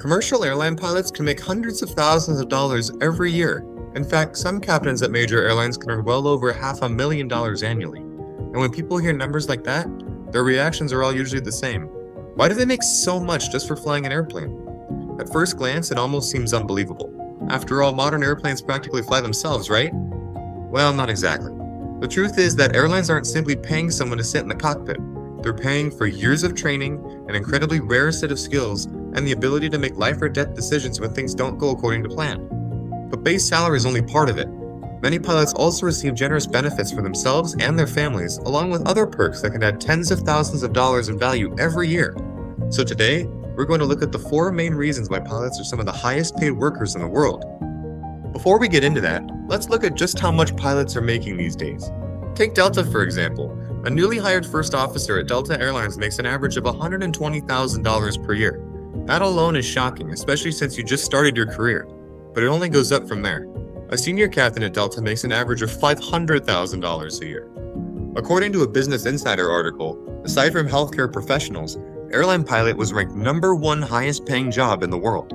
Commercial airline pilots can make hundreds of thousands of dollars every year. In fact, some captains at major airlines can earn well over $500,000 annually. And when people hear numbers like that, their reactions are all usually the same. Why do they make so much just for flying an airplane? At first glance, it almost seems unbelievable. After all, modern airplanes practically fly themselves, right? Well, not exactly. The truth is that airlines aren't simply paying someone to sit in the cockpit. They're paying for years of training, an incredibly rare set of skills, and the ability to make life or death decisions when things don't go according to plan. But base salary is only part of it. Many pilots also receive generous benefits for themselves and their families, along with other perks that can add tens of thousands of dollars in value every year. So today, we're going to look at the 4 main reasons why pilots are some of the highest paid workers in the world. Before we get into that, let's look at just how much pilots are making these days. Take Delta, for example. A newly hired first officer at Delta Airlines makes an average of $120,000 per year. That alone is shocking, especially since you just started your career, but it only goes up from there. A senior captain at Delta makes an average of $500,000 a year. According to a Business Insider article, aside from healthcare professionals, airline pilot was ranked #1 highest paying job in the world.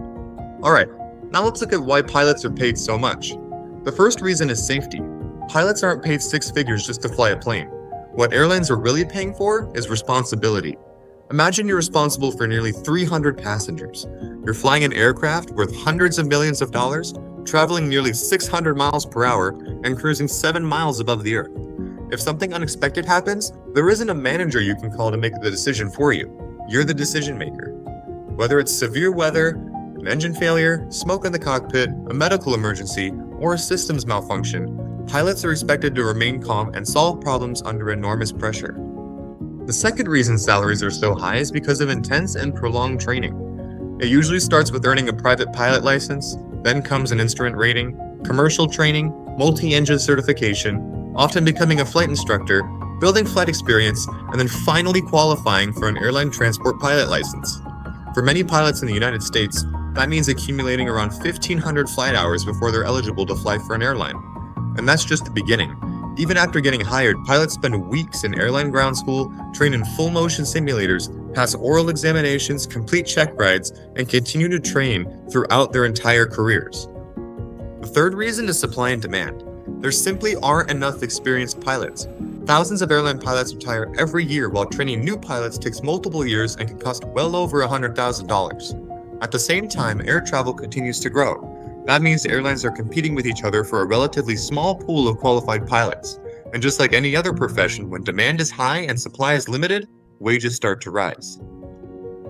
Alright, now let's look at why pilots are paid so much. The first reason is safety. Pilots aren't paid 6 figures just to fly a plane. What airlines are really paying for is responsibility. Imagine you're responsible for nearly 300 passengers. You're flying an aircraft worth hundreds of millions of dollars, traveling nearly 600 miles per hour, and cruising 7 miles above the earth. If something unexpected happens, there isn't a manager you can call to make the decision for you. You're the decision maker. Whether it's severe weather, an engine failure, smoke in the cockpit, a medical emergency, or a systems malfunction, pilots are expected to remain calm and solve problems under enormous pressure. The second reason salaries are so high is because of intense and prolonged training. It usually starts with earning a private pilot license, then comes an instrument rating, commercial training, multi-engine certification, often becoming a flight instructor, building flight experience, and then finally qualifying for an airline transport pilot license. For many pilots in the United States, that means accumulating around 1,500 flight hours before they're eligible to fly for an airline. And that's just the beginning. Even after getting hired, pilots spend weeks in airline ground school, train in full-motion simulators, pass oral examinations, complete check rides, and continue to train throughout their entire careers. The third reason is supply and demand. There simply aren't enough experienced pilots. Thousands of airline pilots retire every year, while training new pilots takes multiple years and can cost well over $100,000. At the same time, air travel continues to grow. That means airlines are competing with each other for a relatively small pool of qualified pilots. And just like any other profession, when demand is high and supply is limited, wages start to rise.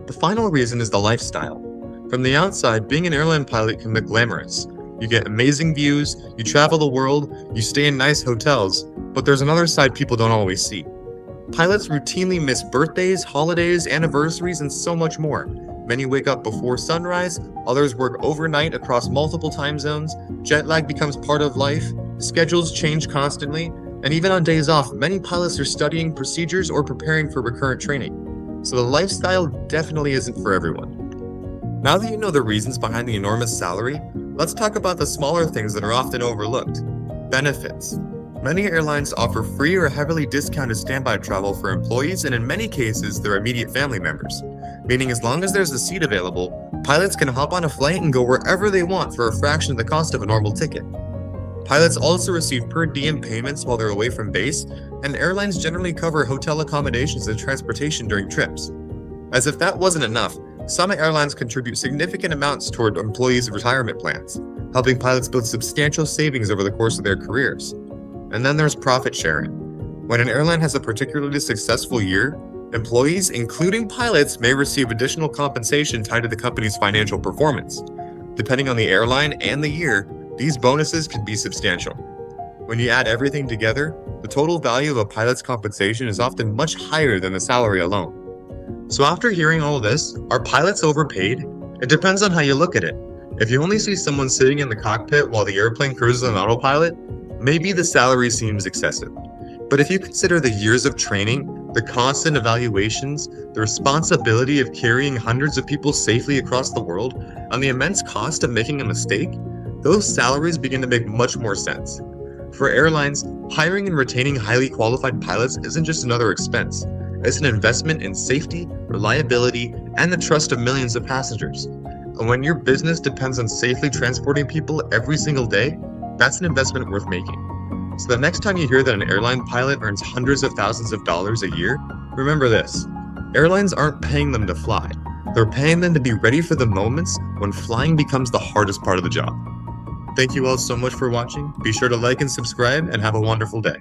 The final reason is the lifestyle. From the outside, being an airline pilot can look glamorous. You get amazing views, you travel the world, you stay in nice hotels, but there's another side people don't always see. Pilots routinely miss birthdays, holidays, anniversaries, and so much more. Many wake up before sunrise, others work overnight across multiple time zones, jet lag becomes part of life, schedules change constantly, and even on days off, many pilots are studying procedures or preparing for recurrent training. So the lifestyle definitely isn't for everyone. Now that you know the reasons behind the enormous salary, let's talk about the smaller things that are often overlooked. Benefits. Many airlines offer free or heavily discounted standby travel for employees and in many cases their immediate family members. Meaning as long as there's a seat available, pilots can hop on a flight and go wherever they want for a fraction of the cost of a normal ticket. Pilots also receive per diem payments while they're away from base, and airlines generally cover hotel accommodations and transportation during trips. As if that wasn't enough, some airlines contribute significant amounts toward employees' retirement plans, helping pilots build substantial savings over the course of their careers. And then there's profit sharing. When an airline has a particularly successful year, employees, including pilots, may receive additional compensation tied to the company's financial performance. Depending on the airline and the year, these bonuses can be substantial. When you add everything together, the total value of a pilot's compensation is often much higher than the salary alone. So after hearing all this, are pilots overpaid? It depends on how you look at it. If you only see someone sitting in the cockpit while the airplane cruises on autopilot, maybe the salary seems excessive. But if you consider the years of training, the constant evaluations, the responsibility of carrying hundreds of people safely across the world, and the immense cost of making a mistake, those salaries begin to make much more sense. For airlines, hiring and retaining highly qualified pilots isn't just another expense. It's an investment in safety, reliability, and the trust of millions of passengers. And when your business depends on safely transporting people every single day, that's an investment worth making. So the next time you hear that an airline pilot earns hundreds of thousands of dollars a year, remember this. Airlines aren't paying them to fly. They're paying them to be ready for the moments when flying becomes the hardest part of the job. Thank you all so much for watching. Be sure to like and subscribe and have a wonderful day.